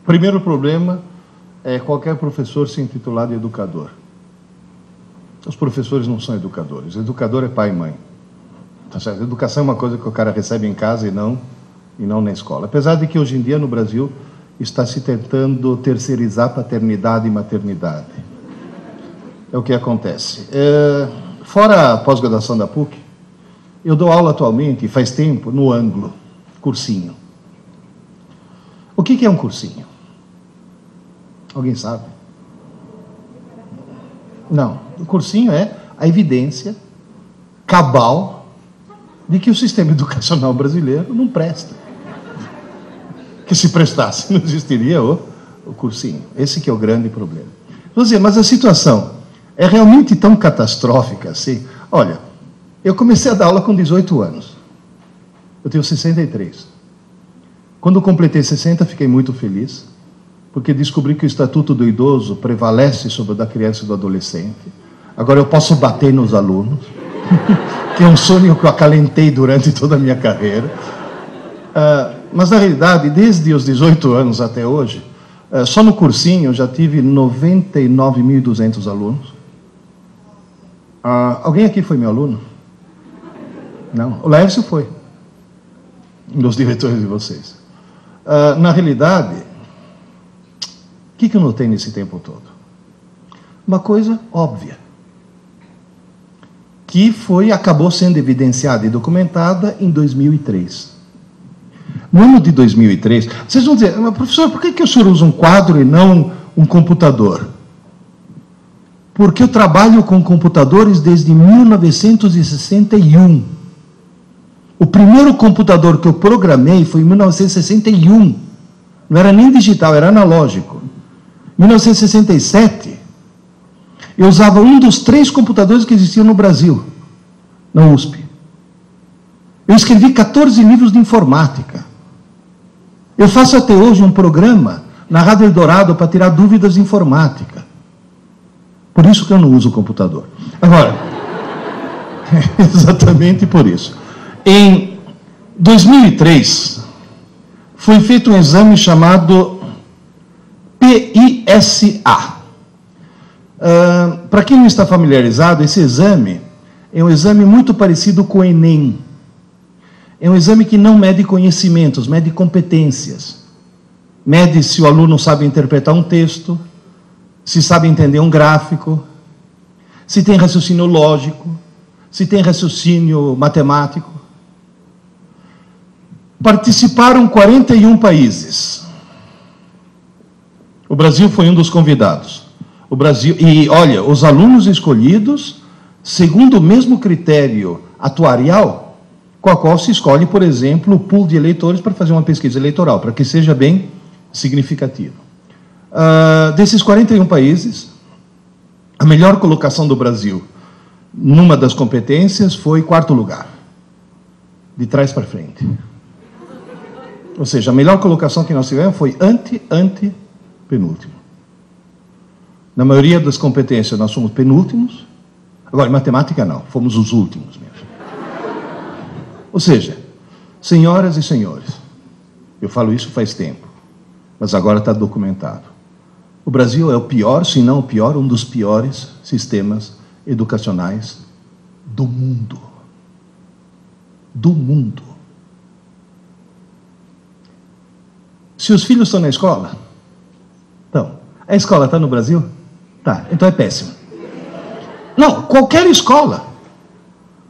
Primeiro problema é qualquer professor se intitular de educador. Os professores não são educadores. Educador é pai e mãe. Tá certo? Educação é uma coisa que o cara recebe em casa e não na escola. Apesar de que hoje em dia no Brasil está se tentando terceirizar paternidade e maternidade. É o que acontece. Fora a pós-graduação da PUC, eu dou aula atualmente, faz tempo, no Anglo, cursinho. O que é um cursinho? Alguém sabe? Não. O cursinho é a evidência cabal de que o sistema educacional brasileiro não presta. Que se prestasse, não existiria o cursinho. Esse que é o grande problema. Vou dizer, mas a situação é realmente tão catastrófica assim? Olha, eu comecei a dar aula com 18 anos. Eu tenho 63. Quando completei 60, fiquei muito feliz, porque descobri que o Estatuto do Idoso prevalece sobre o da criança e do adolescente. Agora eu posso bater nos alunos, que é um sonho que eu acalentei durante toda a minha carreira. Mas, na realidade, desde os 18 anos até hoje, só no cursinho eu já tive 99.200 alunos. Alguém aqui foi meu aluno? Não. O Lércio foi. Um dos diretores de vocês. Na realidade, o que eu notei nesse tempo todo? Uma coisa óbvia, que acabou sendo evidenciada e documentada em 2003. No ano de 2003, vocês vão dizer, mas professor, por que o senhor usa um quadro e não um computador? Porque eu trabalho com computadores desde 1961. O primeiro computador que eu programei foi em 1961. Não era nem digital, era analógico. Em 1967, eu usava um dos 3 computadores que existiam no Brasil, na USP. Eu escrevi 14 livros de informática. Eu faço até hoje um programa na Rádio Eldorado para tirar dúvidas de informática. Por isso que eu não uso o computador. Agora, exatamente por isso. Em 2003, foi feito um exame chamado PISA. Para quem não está familiarizado, esse exame é um exame muito parecido com o Enem. É um exame que não mede conhecimentos, mede competências. Mede se o aluno sabe interpretar um texto, se sabe entender um gráfico, se tem raciocínio lógico, se tem raciocínio matemático. Participaram 41 países. O Brasil foi um dos convidados. O Brasil, e olha, os alunos escolhidos segundo o mesmo critério atuarial com a qual se escolhe, por exemplo, o pool de eleitores para fazer uma pesquisa eleitoral, para que seja bem significativo. Desses 41 países, a melhor colocação do Brasil numa das competências foi 4º lugar, de trás para frente. Ou seja, a melhor colocação que nós tivemos foi penúltimo. Na maioria das competências nós somos penúltimos. Agora, em matemática não, fomos os últimos mesmo. Ou seja, senhoras e senhores, eu falo isso faz tempo, mas agora está documentado. O Brasil é o pior, se não o pior, um dos piores sistemas educacionais do mundo. Do mundo. Se os filhos estão na escola, então, a escola está no Brasil? Tá, então é péssimo. Não, qualquer escola.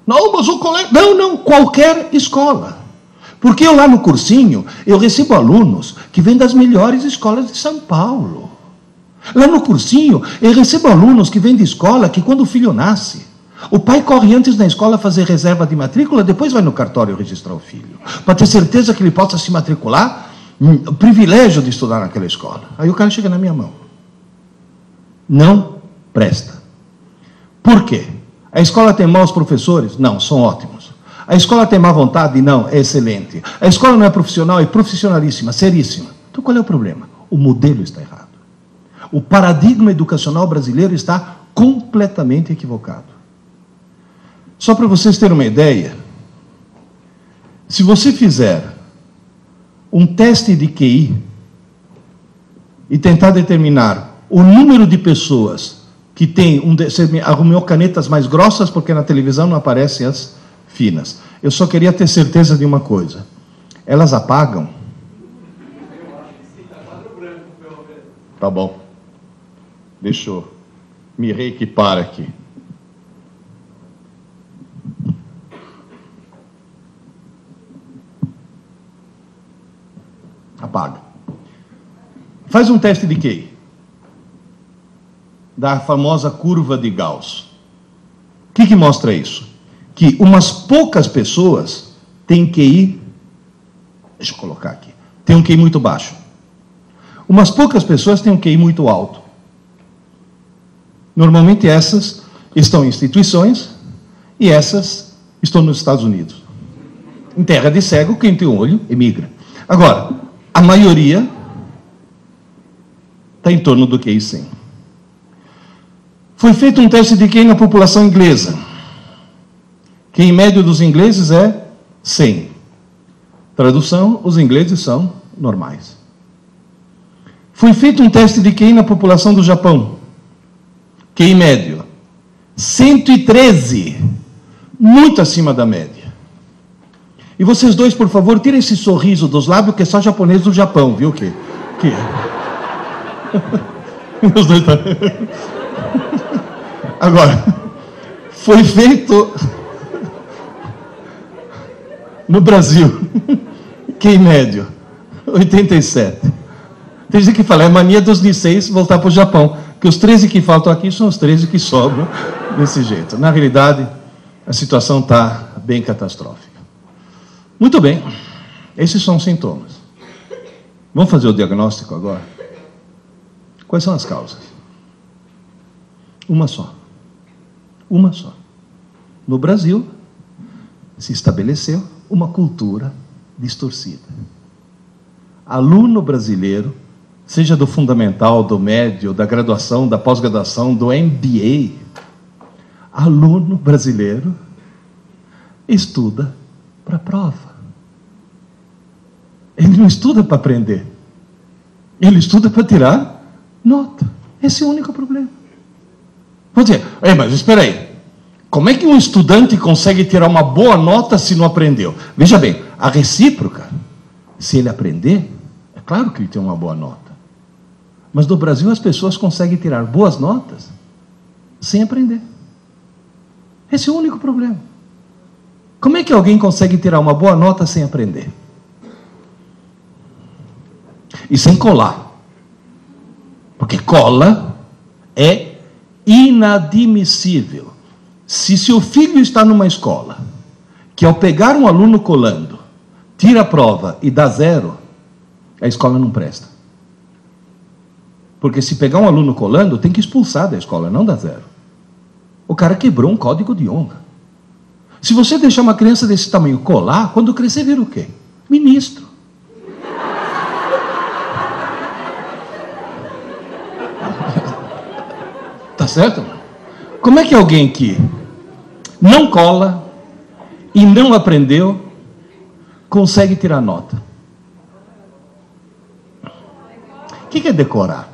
Não, mas o colégio... Não, qualquer escola. Porque eu lá no cursinho, eu recebo alunos que vêm das melhores escolas de São Paulo. Lá no cursinho, eu recebo alunos que vêm de escola que quando o filho nasce, o pai corre antes na escola fazer reserva de matrícula, depois vai no cartório registrar o filho, para ter certeza que ele possa se matricular, o privilégio de estudar naquela escola. Aí o cara chega na minha mão. Não presta. Por quê? A escola tem maus professores? Não, são ótimos. A escola tem má vontade? Não, é excelente. A escola não é profissional? É profissionalíssima, seríssima. Então qual é o problema? O modelo está errado. O paradigma educacional brasileiro está completamente equivocado. Só para vocês terem uma ideia, se você fizer um teste de QI e tentar determinar o número de pessoas que tem você arrumou canetas mais grossas, porque na televisão não aparecem as finas. Eu só queria ter certeza de uma coisa. Elas apagam? Tá bom. Deixa eu me reequipar aqui. Apaga. Faz um teste de QI. Da famosa curva de Gauss. O que mostra isso? Que umas poucas pessoas têm QI, deixa eu colocar aqui, tem um QI muito baixo. Umas poucas pessoas têm um QI muito alto. Normalmente essas estão em instituições e essas estão nos Estados Unidos. Em terra de cego, quem tem um olho emigra. Agora, a maioria está em torno do QI 100. Foi feito um teste de QI na população inglesa. QI médio dos ingleses é 100. Tradução, os ingleses são normais. Foi feito um teste de QI na população do Japão. QI médio, 113. Muito acima da média. E vocês dois, por favor, tirem esse sorriso dos lábios, que é só japonês do Japão, viu? Os dois tá... Agora, foi feito no Brasil, QI médio, 87. Tem gente que fala, é mania dos Niseis voltar para o Japão, que os 13 que faltam aqui são os 13 que sobram desse jeito. Na realidade, a situação está bem catastrófica. Muito bem, esses são os sintomas. Vamos fazer o diagnóstico agora? Quais são as causas? Uma só. Uma só. No Brasil, se estabeleceu uma cultura distorcida. Aluno brasileiro, seja do fundamental, do médio, da graduação, da pós-graduação, do MBA, aluno brasileiro estuda para a prova. Ele não estuda para aprender. Ele estuda para tirar nota. Esse é o único problema. Vou dizer, mas espera aí. Como é que um estudante consegue tirar uma boa nota se não aprendeu? Veja bem, a recíproca, se ele aprender, é claro que ele tem uma boa nota. Mas no Brasil as pessoas conseguem tirar boas notas sem aprender. Esse é o único problema. Como é que alguém consegue tirar uma boa nota sem aprender? E sem colar. Porque cola é inadmissível. Se seu filho está numa escola que, ao pegar um aluno colando, tira a prova e dá 0, a escola não presta. Porque se pegar um aluno colando, tem que expulsar da escola, não dá 0. O cara quebrou um código de honra. Se você deixar uma criança desse tamanho colar, quando crescer, vira o quê? Ministro. Tá certo? Como é que alguém que não cola e não aprendeu consegue tirar nota? O que é decorar?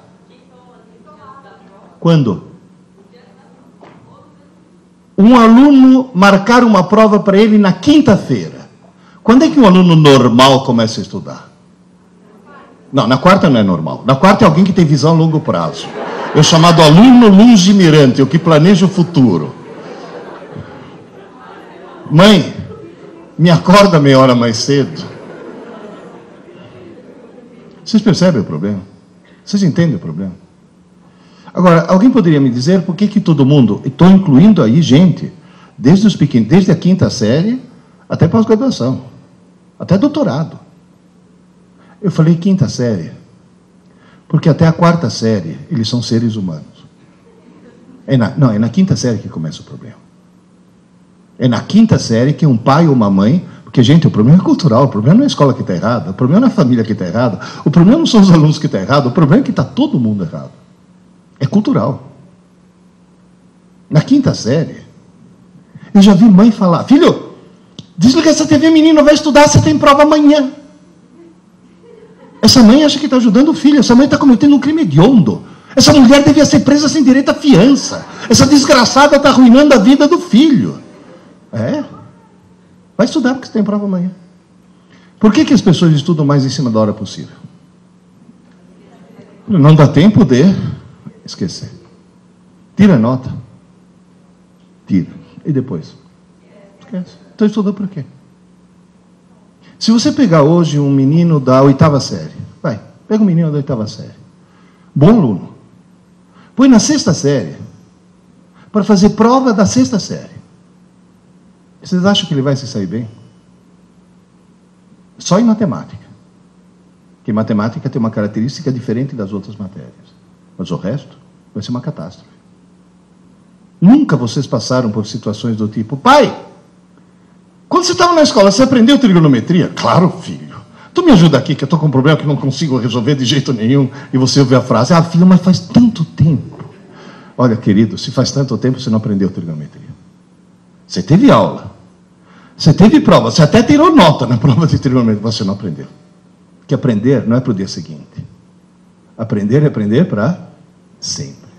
Quando? Um aluno marcar uma prova para ele na quinta-feira. Quando é que um aluno normal começa a estudar? Não, na quarta não é normal. Na quarta é alguém que tem visão a longo prazo. É o chamado aluno lungimirante, o que planeja o futuro. Mãe, me acorda meia hora mais cedo. Vocês percebem o problema? Vocês entendem o problema? Agora, alguém poderia me dizer por que todo mundo, estou incluindo aí gente, desde os pequenos, desde a quinta série até pós-graduação, até doutorado. Eu falei quinta série, porque até a quarta série eles são seres humanos. É na quinta série que começa o problema. É na quinta série que um pai ou uma mãe... Porque, gente, o problema é cultural, o problema não é a escola que está errada, o problema não é a família que está errada, o problema não são os alunos que estão errados, o problema é que está todo mundo errado. É cultural. Na quinta série, eu já vi mãe falar, filho, desliga essa TV, menino, vai estudar, você tem prova amanhã. Essa mãe acha que está ajudando o filho, essa mãe está cometendo um crime hediondo. Essa mulher devia ser presa sem direito à fiança. Essa desgraçada está arruinando a vida do filho. Vai estudar porque você tem prova amanhã. Por que as pessoas estudam mais em cima da hora possível? Não dá tempo de esquecer. Tira a nota. Tira. E depois? Esquece. Então estudou por quê? Se você pegar hoje um menino da 8ª série, pega um menino da 8ª série, bom aluno, põe na 6ª série, para fazer prova da 6ª série. Vocês acham que ele vai se sair bem? Só em matemática. Porque matemática tem uma característica diferente das outras matérias. Mas o resto vai ser uma catástrofe. Nunca vocês passaram por situações do tipo: pai, quando você estava na escola, você aprendeu trigonometria? Claro, filho. Tu me ajuda aqui, que eu estou com um problema que não consigo resolver de jeito nenhum. E você ouve a frase: ah, filho, mas faz tanto tempo. Olha, querido, se faz tanto tempo, você não aprendeu trigonometria. Você teve aula. Você teve prova. Você até tirou nota na prova de trigonometria. Você não aprendeu. Porque aprender não é para o dia seguinte. Aprender é aprender para sempre.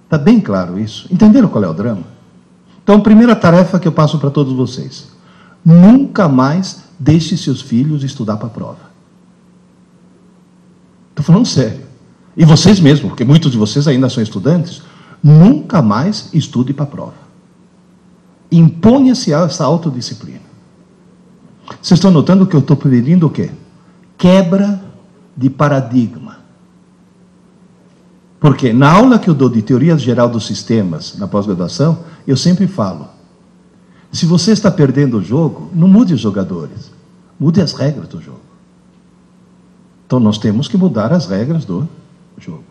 Está bem claro isso? Entenderam qual é o drama? Então, a primeira tarefa que eu passo para todos vocês: nunca mais deixe seus filhos estudar para a prova. Estou falando sério. E vocês mesmos, porque muitos de vocês ainda são estudantes, nunca mais estude para a prova. Imponha-se essa autodisciplina. Vocês estão notando que eu estou pedindo o quê? Quebra de paradigma. Porque na aula que eu dou de teoria geral dos sistemas, na pós-graduação, eu sempre falo: se você está perdendo o jogo, não mude os jogadores, mude as regras do jogo. Então nós temos que mudar as regras do jogo.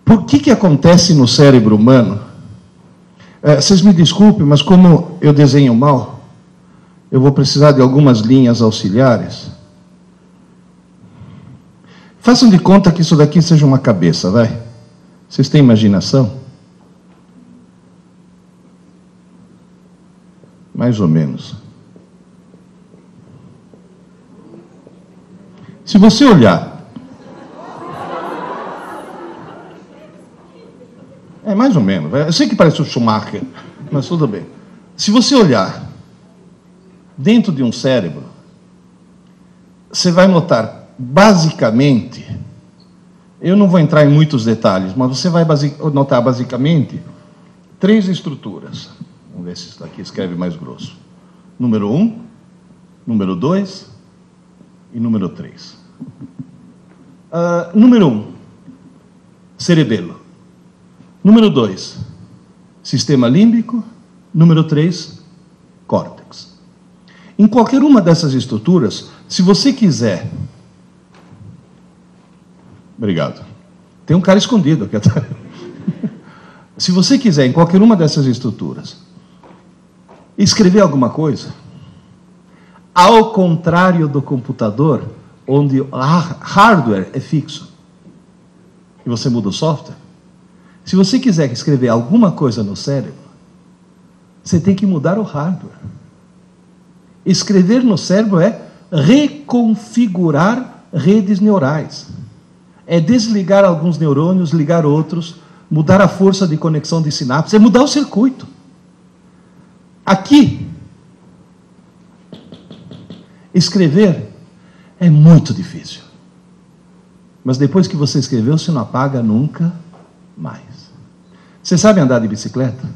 Por que acontece no cérebro humano? Vocês me desculpem, mas como eu desenho mal, eu vou precisar de algumas linhas auxiliares. Façam de conta que isso daqui seja uma cabeça, vai. Vocês têm imaginação? Mais ou menos. Se você olhar... mais ou menos. Eu sei que parece o Schumacher, mas tudo bem. Se você olhar dentro de um cérebro, você vai notar, basicamente, eu não vou entrar em muitos detalhes, mas você vai notar, basicamente, 3 estruturas. Vamos ver se isso daqui escreve mais grosso. Número 1, número 2 e número 3. Número 1, cerebelo. Número 2, sistema límbico. Número 3, córtex. Em qualquer uma dessas estruturas, se você quiser... Obrigado. Tem um cara escondido aqui atrás. Se você quiser, em qualquer uma dessas estruturas, escrever alguma coisa, ao contrário do computador, onde o hardware é fixo, e você muda o software, se você quiser escrever alguma coisa no cérebro, você tem que mudar o hardware. Escrever no cérebro é reconfigurar redes neurais. É desligar alguns neurônios, ligar outros, mudar a força de conexão de sinapses, é mudar o circuito. Aqui, escrever é muito difícil. Mas depois que você escreveu, você não apaga nunca mais. Você sabe andar de bicicleta?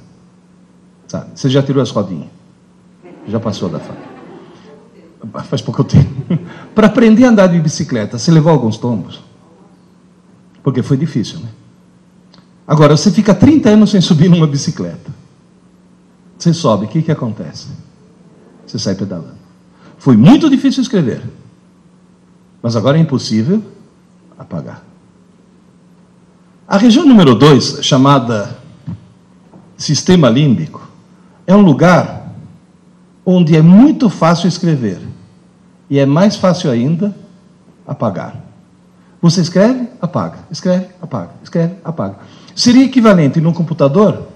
Sabe? Você já tirou as rodinhas? Já passou da fase? Faz pouco tempo. Para aprender a andar de bicicleta, você levou alguns tombos? Porque foi difícil, né? Agora, você fica 30 anos sem subir numa bicicleta. Você sobe, o que acontece? Você sai pedalando. Foi muito difícil escrever. Mas agora é impossível apagar. A região número 2, chamada sistema límbico, é um lugar onde é muito fácil escrever e é mais fácil ainda apagar. Você escreve, apaga, escreve, apaga, escreve, apaga. Seria equivalente num computador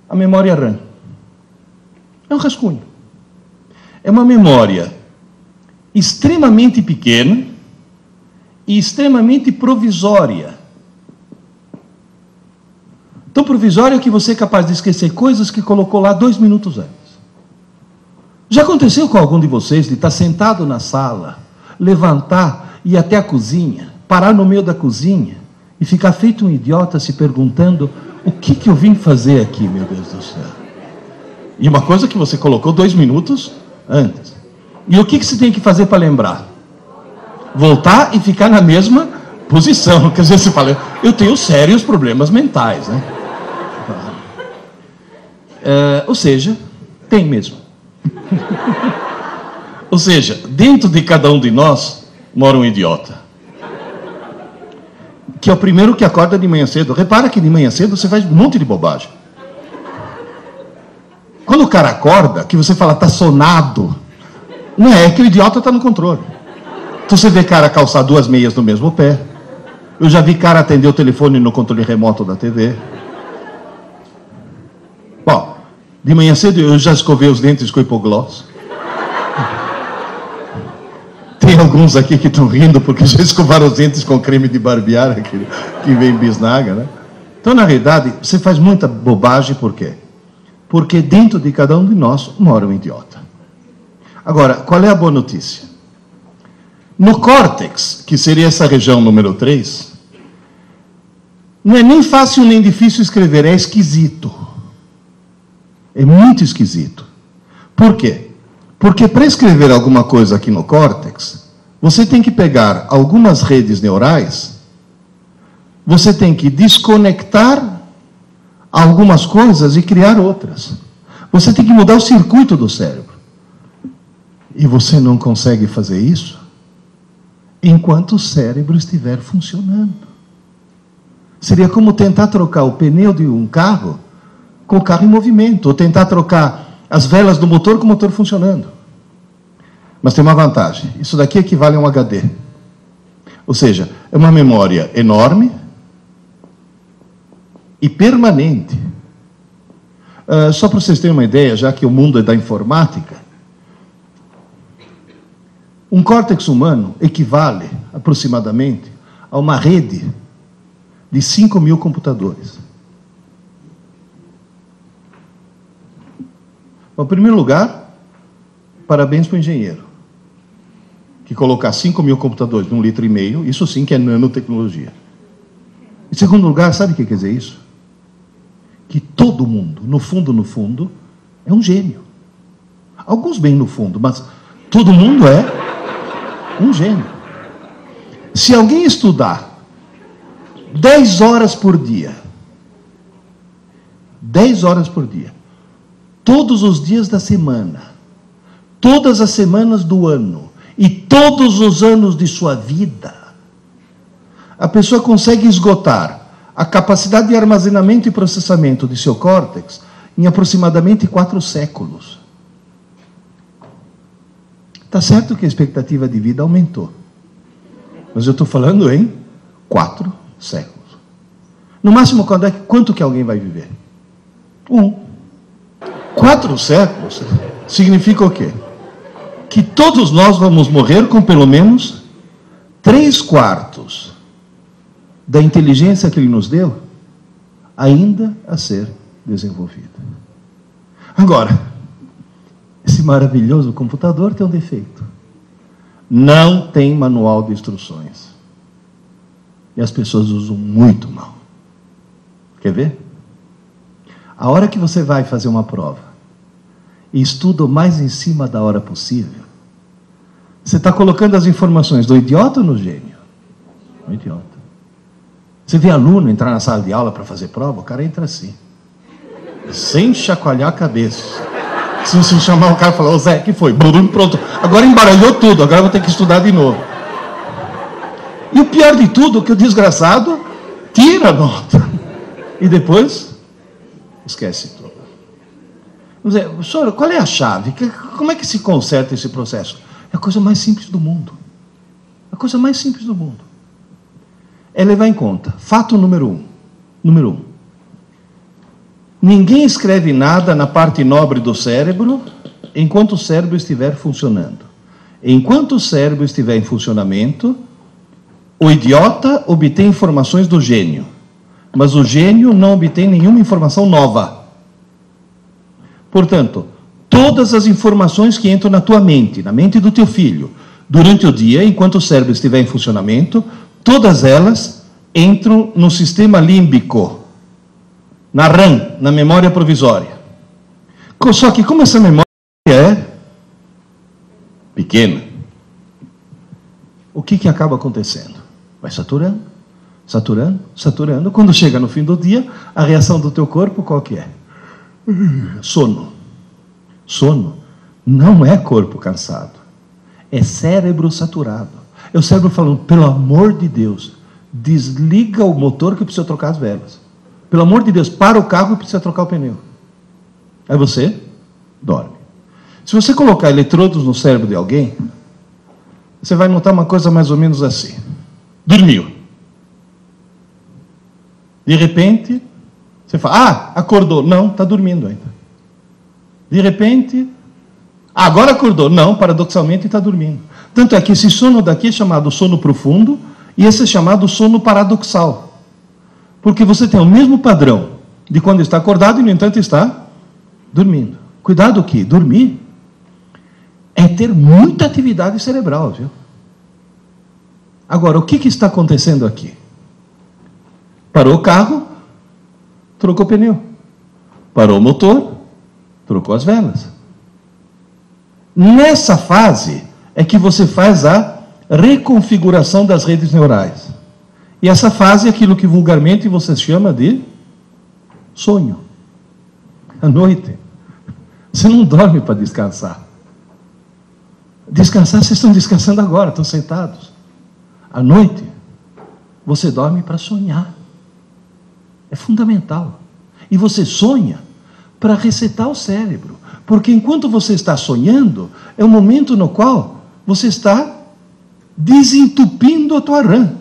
à memória RAM. É um rascunho. É uma memória extremamente pequena e extremamente provisória. Tão provisória que você é capaz de esquecer coisas que colocou lá 2 minutos antes. Já aconteceu com algum de vocês de estar sentado na sala, levantar, ir até a cozinha, parar no meio da cozinha e ficar feito um idiota se perguntando: o que eu vim fazer aqui, meu Deus do céu? E uma coisa que você colocou 2 minutos antes. E o que você tem que fazer para lembrar? Voltar e ficar na mesma posição. Quer dizer, você fala: eu tenho sérios problemas mentais, né? Ou seja, tem mesmo. Ou seja, dentro de cada um de nós mora um idiota, que é o primeiro que acorda de manhã cedo. Repara que de manhã cedo você faz um monte de bobagem. Quando o cara acorda, que você fala: tá sonado, não é que o idiota está no controle. Então você vê cara calçar 2 meias no mesmo pé. Eu já vi cara atender o telefone no controle remoto da TV. Bom, de manhã cedo eu já escovei os dentes com hipoglós. Tem alguns aqui que estão rindo porque já escovaram os dentes com creme de barbear, que vem bisnaga, né? Então, na realidade, você faz muita bobagem. Por quê? Porque dentro de cada um de nós mora um idiota. Agora, qual é a boa notícia? No córtex, que seria essa região número 3, não é nem fácil nem difícil escrever, é esquisito. É muito esquisito. Por quê? Porque para escrever alguma coisa aqui no córtex, você tem que pegar algumas redes neurais, você tem que desconectar algumas coisas e criar outras. Você tem que mudar o circuito do cérebro. E você não consegue fazer isso enquanto o cérebro estiver funcionando. Seria como tentar trocar o pneu de um carro com o carro em movimento, ou tentar trocar as velas do motor com o motor funcionando. Mas tem uma vantagem: isso daqui equivale a um HD. Ou seja, é uma memória enorme e permanente. Só para vocês terem uma ideia, já que o mundo é da informática, um córtex humano equivale aproximadamente a uma rede de 5.000 computadores. Bom, em primeiro lugar, parabéns para o engenheiro, que colocar 5.000 computadores num 1,5 litro, isso sim que é nanotecnologia. Em segundo lugar, sabe o que quer dizer isso? Que todo mundo, no fundo, é um gênio. Alguns bem no fundo, mas todo mundo é um gênio. Se alguém estudar 10 horas por dia, 10 horas por dia, todos os dias da semana, todas as semanas do ano e todos os anos de sua vida, a pessoa consegue esgotar a capacidade de armazenamento e processamento de seu córtex em aproximadamente 4 séculos. Está certo que a expectativa de vida aumentou, mas eu estou falando em 4 séculos. No máximo, quanto que alguém vai viver? 4 séculos significa o quê? Que todos nós vamos morrer com pelo menos 3/4 da inteligência que ele nos deu ainda a ser desenvolvida. Agora, esse maravilhoso computador tem um defeito: não tem manual de instruções. E as pessoas usam muito mal. Quer ver? A hora que você vai fazer uma prova e estuda o mais em cima da hora possível, você está colocando as informações do idiota ou no gênio? No idiota. Você vê aluno entrar na sala de aula para fazer prova, o cara entra assim, sem chacoalhar a cabeça. Se você chamar o cara e falar: ô Zé, que foi? Pronto, agora embaralhou tudo, agora eu vou ter que estudar de novo. E o pior de tudo é que o desgraçado tira a nota e depois esquece tudo. Vamos dizer: senhor, qual é a chave? Como é que se conserta esse processo? É a coisa mais simples do mundo. A coisa mais simples do mundo é levar em conta fato número 1. Número 1. Ninguém escreve nada na parte nobre do cérebro enquanto o cérebro estiver funcionando. Enquanto o cérebro estiver em funcionamento, o idiota obtém informações do gênio, mas o gênio não obtém nenhuma informação nova. Portanto, todas as informações que entram na tua mente, na mente do teu filho, durante o dia, enquanto o cérebro estiver em funcionamento, todas elas entram no sistema límbico, na RAM, na memória provisória. Só que como essa memória é pequena, o que acaba acontecendo? Vai saturando, saturando, saturando. Quando chega no fim do dia, a reação do teu corpo qual que é? Sono. Sono não é corpo cansado, é cérebro saturado. É o cérebro falando, pelo amor de Deus, desliga o motor que precisa trocar as velas. Pelo amor de Deus, para o carro que precisa trocar o pneu. Aí você dorme. Se você colocar eletrodos no cérebro de alguém, você vai notar uma coisa mais ou menos assim. Dormiu. De repente, você fala, acordou. Não, está dormindo ainda. De repente, agora acordou. Não, paradoxalmente está dormindo. Tanto é que esse sono daqui é chamado sono profundo e esse é chamado sono paradoxal. Porque você tem o mesmo padrão de quando está acordado e, no entanto, está dormindo. Cuidado que dormir é ter muita atividade cerebral, viu? Agora, o que está acontecendo aqui? Parou o carro, trocou o pneu. Parou o motor, trocou as velas. Nessa fase é que você faz a reconfiguração das redes neurais. E essa fase é aquilo que vulgarmente você chama de sonho. À noite, você não dorme para descansar. Descansar, vocês estão descansando agora, estão sentados. À noite, você dorme para sonhar. É fundamental. E você sonha para resetar o cérebro. Porque enquanto você está sonhando, é o momento no qual você está desentupindo a tua RAM.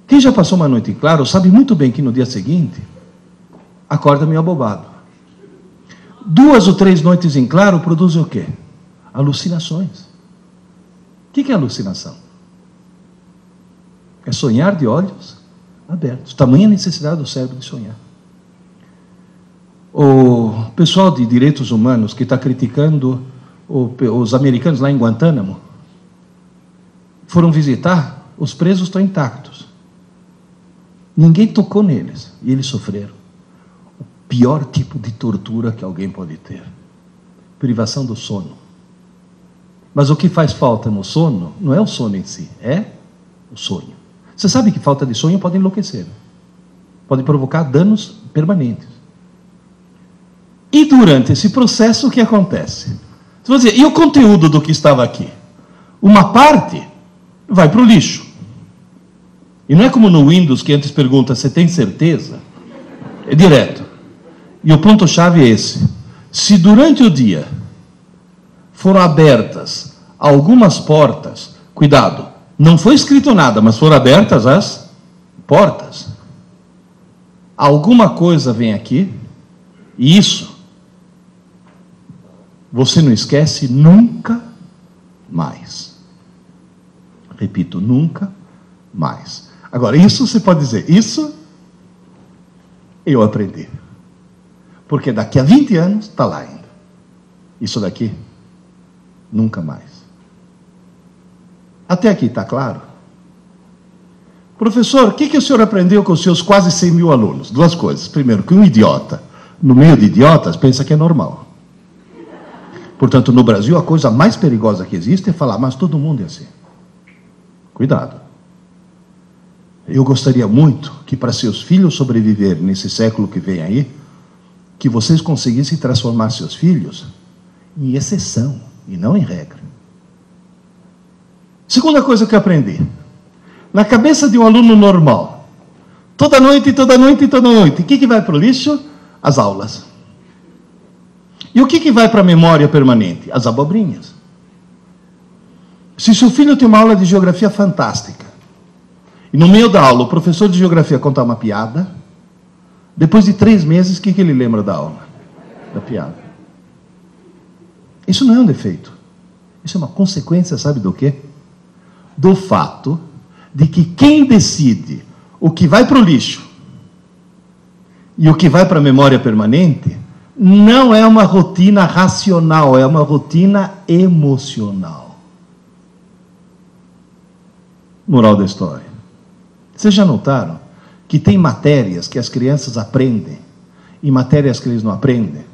Quem já passou uma noite em claro sabe muito bem que no dia seguinte acorda meio abobado. 2 ou 3 noites em claro produzem o quê? Alucinações. O que é alucinação? É sonhar de olhos abertos. Tamanha necessidade do cérebro de sonhar. O pessoal de direitos humanos que está criticando os americanos lá em Guantánamo foram visitar, os presos estão intactos. Ninguém tocou neles e eles sofreram o pior tipo de tortura que alguém pode ter: privação do sono. Mas o que faz falta no sono não é o sono em si, é o sonho. Você sabe que falta de sonho pode enlouquecer, pode provocar danos permanentes. E durante esse processo, o que acontece? Você vai dizer, e o conteúdo do que estava aqui? Uma parte vai para o lixo. E não é como no Windows, que antes pergunta, você tem certeza? É direto. E o ponto-chave é esse. Se durante o dia foram abertas algumas portas, cuidado, não foi escrito nada, mas foram abertas as portas. Alguma coisa vem aqui, e isso você não esquece nunca mais. Repito, nunca mais. Agora, isso você pode dizer, isso eu aprendi. Porque daqui a 20 anos está lá ainda. Isso daqui, nunca mais. Até aqui está claro? Professor, o que o senhor aprendeu com os seus quase 100 mil alunos? 2 coisas. Primeiro, que um idiota, no meio de idiotas, pensa que é normal. Portanto, no Brasil, a coisa mais perigosa que existe é falar, mas todo mundo é assim. Cuidado. Eu gostaria muito que, para seus filhos sobreviverem nesse século que vem aí, que vocês conseguissem transformar seus filhos em exceção e não em regra. Segunda coisa que eu aprendi. Na cabeça de um aluno normal, toda noite, o que vai para o lixo? As aulas. E o que vai para a memória permanente? As abobrinhas. Se seu filho tem uma aula de geografia fantástica, e no meio da aula o professor de geografia contar uma piada, depois de 3 meses, o que ele lembra da aula? Da piada. Isso não é um defeito. Isso é uma consequência, sabe do quê? Do fato de que quem decide o que vai para o lixo e o que vai para a memória permanente não é uma rotina racional, é uma rotina emocional. Moral da história. Vocês já notaram que tem matérias que as crianças aprendem e matérias que eles não aprendem?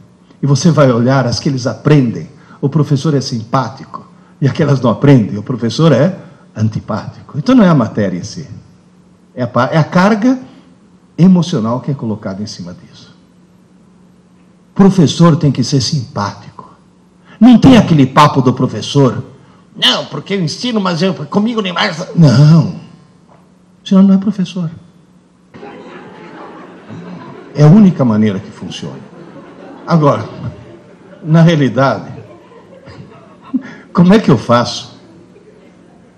E você vai olhar as que eles aprendem, o professor é simpático, e aquelas não aprendem, o professor é antipático. Então não é a matéria em si, é a carga emocional que é colocada em cima disso. O professor tem que ser simpático. Não tem aquele papo do professor, não, porque eu ensino, mas comigo nem mais. Não, senão não é professor. É a única maneira que funciona. Agora, na realidade, como é que eu faço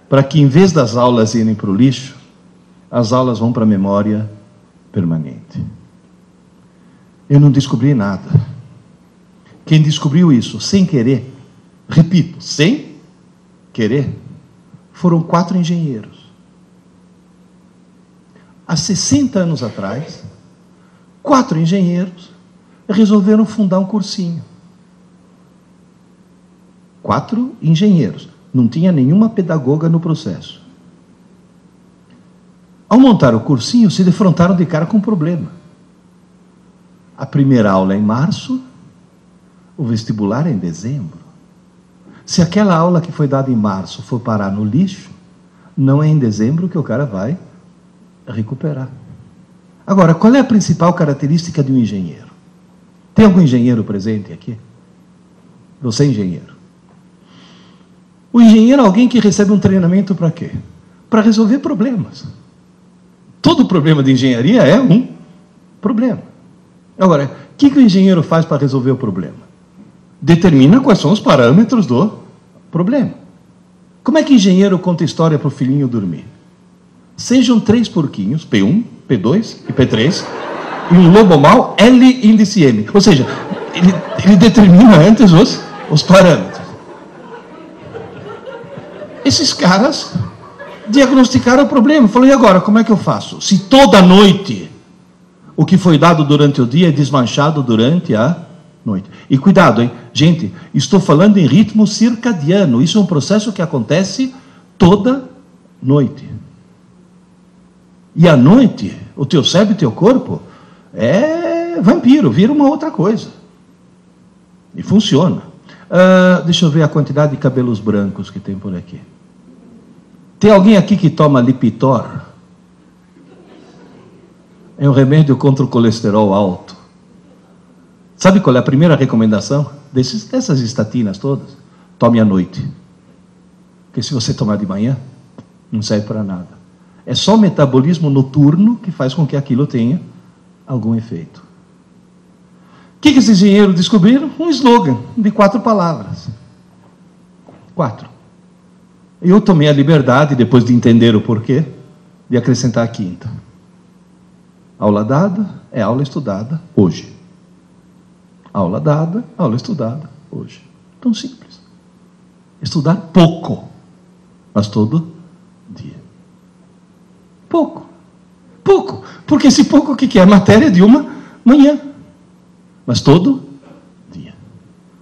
para que, em vez das aulas irem para o lixo, as aulas vão para a memória permanente? Eu não descobri nada. Quem descobriu isso sem querer, repito, sem querer, foram 4 engenheiros. Há 60 anos atrás, 4 engenheiros resolveram fundar um cursinho. 4 engenheiros. Não tinha nenhuma pedagoga no processo. Ao montar o cursinho, se defrontaram de cara com um problema. A primeira aula é em março, o vestibular é em dezembro. Se aquela aula que foi dada em março for parar no lixo, não é em dezembro que o cara vai recuperar. Agora, qual é a principal característica de um engenheiro? Tem algum engenheiro presente aqui? Você é engenheiro. O engenheiro é alguém que recebe um treinamento para quê? Para resolver problemas. Todo problema de engenharia é um problema. Agora, o que o engenheiro faz para resolver o problema? Determina quais são os parâmetros do problema. Como é que o engenheiro conta história para o filhinho dormir? Sejam 3 porquinhos, P1, P2 e P3, e um lobo mau, L índice M. Ou seja, ele determina antes os parâmetros. Esses caras diagnosticaram o problema. Falou, e agora, como é que eu faço? Se toda noite o que foi dado durante o dia é desmanchado durante a noite. E cuidado, hein? Gente, estou falando em ritmo circadiano. Isso é um processo que acontece toda noite. E à noite, o teu cérebro e o teu corpo é vampiro, vira uma outra coisa. E funciona. Deixa eu ver a quantidade de cabelos brancos que tem por aqui. Tem alguém aqui que toma Lipitor? É um remédio contra o colesterol alto. Sabe qual é a primeira recomendação? Dessas estatinas todas? Tome à noite. Porque se você tomar de manhã, não serve para nada. É só o metabolismo noturno que faz com que aquilo tenha algum efeito. O que esses engenheiros descobriram? Um slogan de 4 palavras. 4. Eu tomei a liberdade, depois de entender o porquê, de acrescentar a 5ª. Aula dada é aula estudada hoje. Aula dada, aula estudada hoje. Tão simples. Estudar pouco, mas todo dia. Pouco. Pouco. Porque esse pouco o que é? Matéria de uma manhã. Mas todo dia.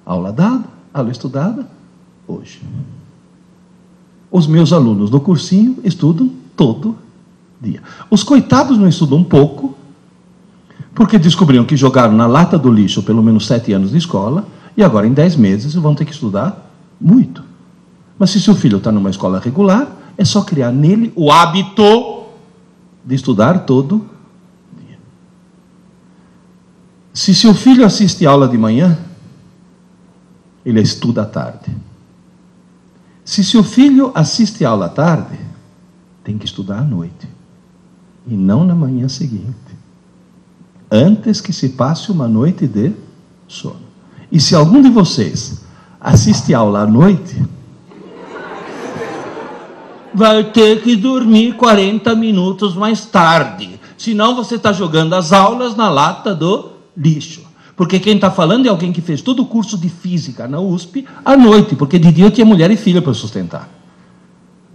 Aula dada, aula estudada hoje. Os meus alunos do cursinho estudam todo dia. Os coitados não estudam pouco, porque descobriram que jogaram na lata do lixo pelo menos 7 anos de escola, e agora em 10 meses vão ter que estudar muito. Mas se seu filho está numa escola regular, é só criar nele o hábito de estudar todo dia. Se seu filho assiste aula de manhã, ele estuda à tarde. Se seu filho assiste aula à tarde, tem que estudar à noite. E não na manhã seguinte. Antes que se passe uma noite de sono. E se algum de vocês assiste aula à noite, vai ter que dormir 40 minutos mais tarde. Senão você está jogando as aulas na lata do lixo. Porque quem está falando é alguém que fez todo o curso de física na USP à noite, porque de dia eu tinha mulher e filha para sustentar.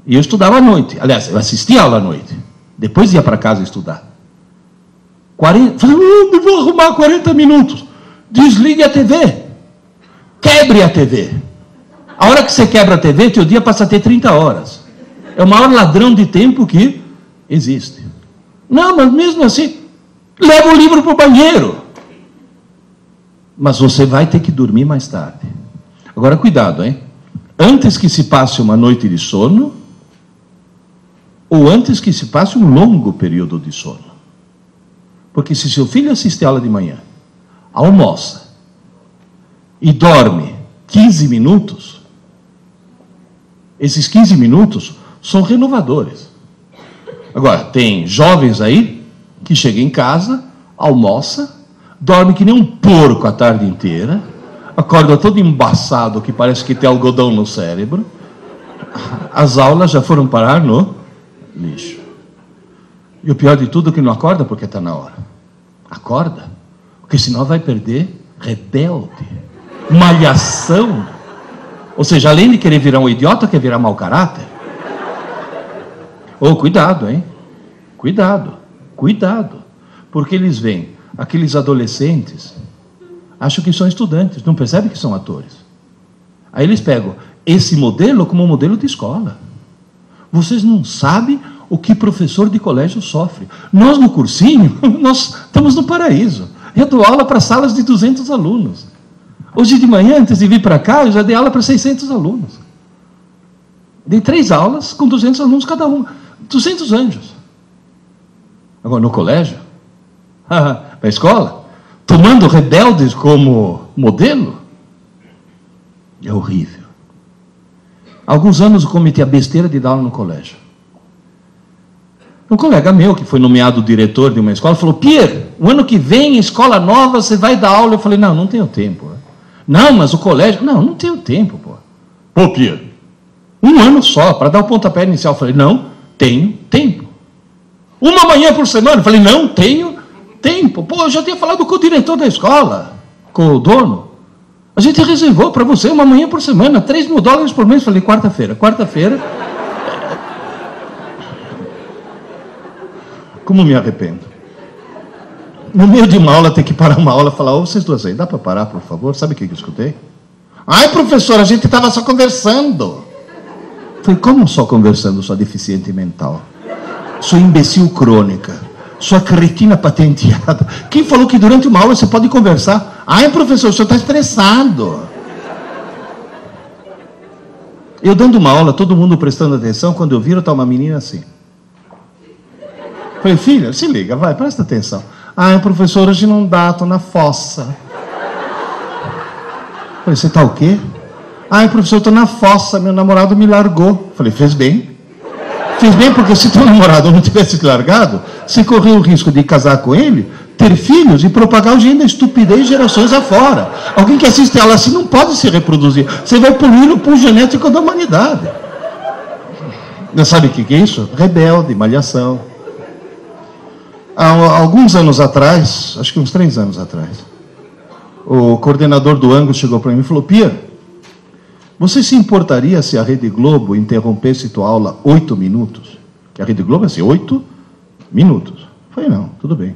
E eu estudava à noite. Aliás, eu assistia a aula à noite. Depois ia para casa estudar. Falei, não vou arrumar 40 minutos. Desligue a TV. Quebre a TV. A hora que você quebra a TV, teu dia passa a ter 30 horas. É o maior ladrão de tempo que existe. Não, mas mesmo assim, leva o livro para o banheiro. Mas você vai ter que dormir mais tarde. Agora, cuidado, hein? Antes que se passe uma noite de sono, ou antes que se passe um longo período de sono. Porque se seu filho assiste a aula de manhã, almoça e dorme 15 minutos, esses 15 minutos são renovadores. Agora, tem jovens aí que chegam em casa, almoça, dorme que nem um porco a tarde inteira, acorda todo embaçado, que parece que tem algodão no cérebro. As aulas já foram parar no lixo. E o pior de tudo é que não acorda porque está na hora. Acorda, porque senão vai perder rebelde, malhação. Ou seja, além de querer virar um idiota, quer virar mau caráter. Oh, cuidado, hein? Cuidado, cuidado. Porque eles veem aqueles adolescentes, acham que são estudantes, não percebem que são atores. Aí eles pegam esse modelo como um modelo de escola. Vocês não sabem o que professor de colégio sofre. Nós, no cursinho, nós estamos no paraíso. Eu dou aula para salas de 200 alunos. Hoje de manhã, antes de vir para cá, eu já dei aula para 600 alunos. Dei 3 aulas com 200 alunos cada uma. 200 anjos. Agora, no colégio, na escola, tomando rebeldes como modelo, é horrível. Há alguns anos eu cometi a besteira de dar aula no colégio. Um colega meu, que foi nomeado diretor de uma escola, falou: Pierre, o ano que vem, escola nova, você vai dar aula. Eu falei: não tenho tempo. Não, mas o colégio... Não tenho tempo, pô. Pô, Pierre, um ano só, para dar o pontapé inicial. Eu falei: não tenho tempo. Uma manhã por semana. Eu falei: não tenho tempo. Pô, eu já tinha falado com o diretor da escola, com o dono. A gente reservou para você uma manhã por semana, $3.000 por mês. Eu falei: quarta-feira. Como me arrependo. No meio de uma aula, ter que parar uma aula e falar: ô, vocês duas aí, dá para parar, por favor? Sabe o que eu escutei? Ai, professor, a gente estava só conversando. Falei: como só conversando, sua deficiente mental? Sua imbecil crônica, sua cretina patenteada. Quem falou que durante uma aula você pode conversar? Ai, professor, o senhor está estressado. Eu dando uma aula, todo mundo prestando atenção, quando eu viro, está uma menina assim. Falei: filha, se liga, vai, presta atenção. Ai, professor, hoje não dá, estou na fossa. Falei: você está o quê? Ai, professor, estou na fossa, meu namorado me largou. Falei: fez bem. Fez bem, porque se teu namorado não tivesse te largado, você correu o risco de casar com ele, ter filhos e propagar o gene da estupidez gerações afora. Alguém que assiste ela assim não pode se reproduzir. Você vai poluir o pool genético da humanidade. Não sabe o que é isso? Rebelde, malhação. Há alguns anos atrás, acho que uns 3 anos atrás, o coordenador do Angus chegou para mim e falou: Pierre, você se importaria se a Rede Globo interrompesse tua aula 8 minutos? Que a Rede Globo é assim, 8 minutos. Eu falei: não, tudo bem.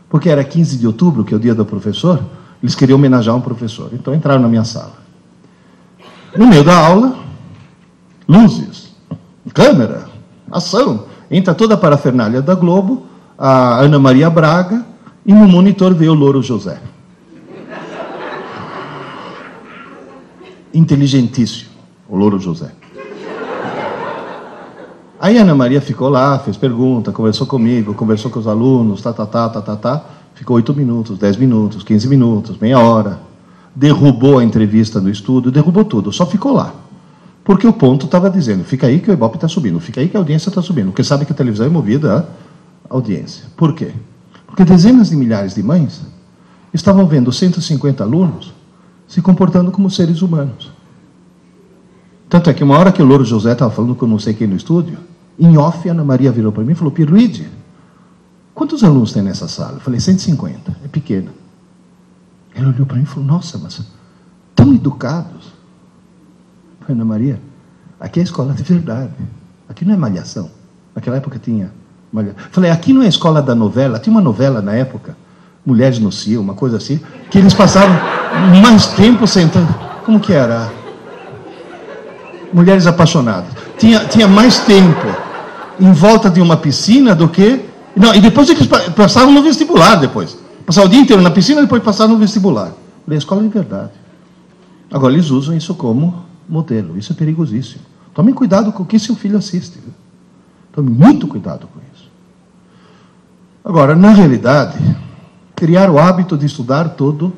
Porque era 15 de outubro, que é o dia do professor, eles queriam homenagear um professor. Então entraram na minha sala. No meio da aula, luzes, câmera, ação. Entra toda a parafernália da Globo, a Ana Maria Braga, e no monitor veio o Louro José. Inteligentíssimo, o Louro José. Aí a Ana Maria ficou lá, fez pergunta, conversou comigo, conversou com os alunos, ficou 8 minutos, 10 minutos, 15 minutos, meia hora. Derrubou a entrevista no estúdio, derrubou tudo, só ficou lá. Porque o ponto estava dizendo: fica aí que o Ibope está subindo, fica aí que a audiência está subindo, porque sabe que a televisão é movida a audiência. Por quê? Porque dezenas de milhares de mães estavam vendo 150 alunos se comportando como seres humanos. Tanto é que uma hora que o Louro José estava falando com não sei quem no estúdio, em off, a Ana Maria virou para mim e falou: Pierluigi, quantos alunos tem nessa sala? Eu falei: 150, é pequena. Ele olhou para mim e falou, nossa, mas tão educados. Eu falei, Ana Maria, aqui é a escola de verdade. Aqui não é malhação. Naquela época tinha malhação. Falei, aqui não é a escola da novela. Tinha uma novela na época, Mulheres no Cio, uma coisa assim, que eles passavam mais tempo sentando. Como que era? Mulheres Apaixonadas. Tinha mais tempo em volta de uma piscina do que... Não, e depois eles passavam no vestibular depois. Passavam o dia inteiro na piscina e depois passavam no vestibular. Falei, a escola é verdade. Agora, eles usam isso como modelo. Isso é perigosíssimo. Tome cuidado com o que seu filho assiste. Viu? Tome muito cuidado com isso. Agora, na realidade, criar o hábito de estudar todo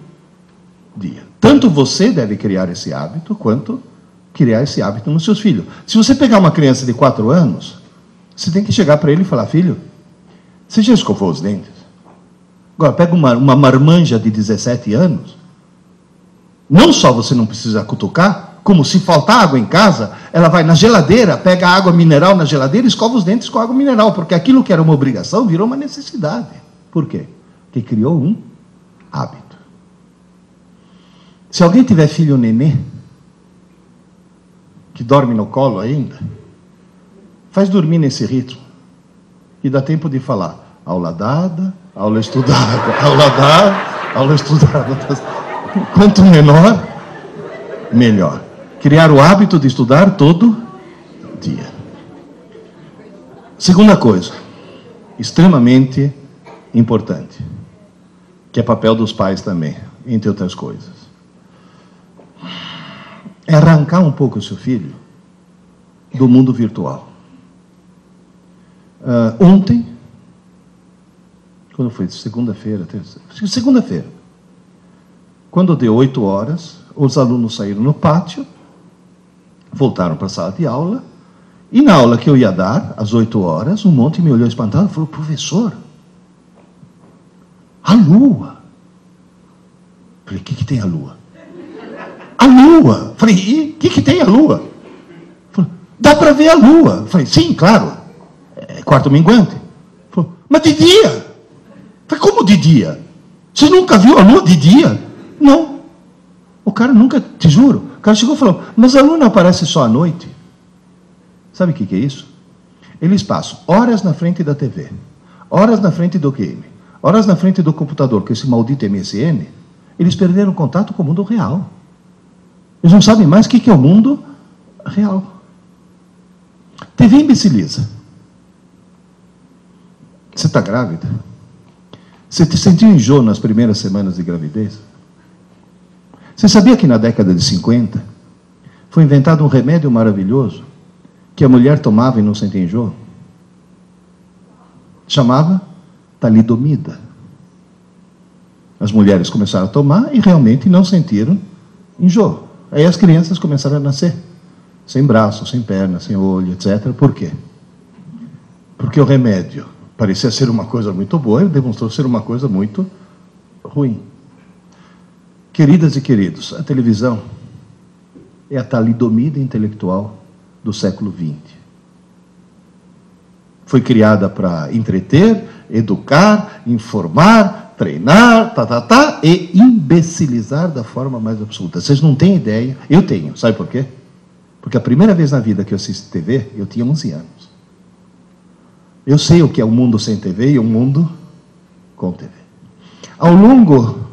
dia. Tanto você deve criar esse hábito, quanto criar esse hábito nos seus filhos. Se você pegar uma criança de 4 anos, você tem que chegar para ele e falar, filho, você já escovou os dentes? Agora, pega uma marmanja de 17 anos, não só você não precisa cutucar, como se faltar água em casa, ela vai na geladeira, pega a água mineral na geladeira e escova os dentes com água mineral, porque aquilo que era uma obrigação virou uma necessidade. Por quê? Porque criou um hábito. Se alguém tiver filho nenê, que dorme no colo ainda, faz dormir nesse ritmo, e dá tempo de falar, aula dada, aula estudada, aula dada, aula estudada. Quanto menor, melhor. Criar o hábito de estudar todo dia. Segunda coisa, extremamente importante, que é papel dos pais também, entre outras coisas. É arrancar um pouco o seu filho do mundo virtual. Ontem, quando foi? Segunda-feira, segunda-feira, quando deu 8 horas, os alunos saíram no pátio, voltaram para a sala de aula, e na aula que eu ia dar, às 8 horas, um monte me olhou espantado e falou, professor, a lua. Falei, o que tem a lua? A lua. Falei, e o que tem a lua? Falei, dá para ver a lua. Falei, sim, claro, é quarto minguante. Falei, mas de dia? Falei, como de dia? Você nunca viu a lua de dia? Não. O cara nunca, te juro, o cara chegou e falou, mas a lua não aparece só à noite? Sabe o que é isso? Eles passam horas na frente da TV, horas na frente do game, horas na frente do computador, com esse maldito MSN, eles perderam contato com o mundo real. Eles não sabem mais o que é o mundo real. TV imbeciliza. Você está grávida? Você te sentiu enjoo nas primeiras semanas de gravidez? Você sabia que na década de 50 foi inventado um remédio maravilhoso que a mulher tomava e não sentia enjoo? Chamava talidomida. As mulheres começaram a tomar e realmente não sentiram enjoo. Aí as crianças começaram a nascer, sem braço, sem perna, sem olho, etc. Por quê? Porque o remédio parecia ser uma coisa muito boa e demonstrou ser uma coisa muito ruim. Queridas e queridos, a televisão é a talidomida intelectual do século XX. Foi criada para entreter, educar, informar, treinar, e imbecilizar da forma mais absoluta. Vocês não têm ideia, eu tenho, sabe por quê? Porque a primeira vez na vida que eu assisti TV, eu tinha 11 anos. Eu sei o que é um mundo sem TV e um mundo com TV. Ao longo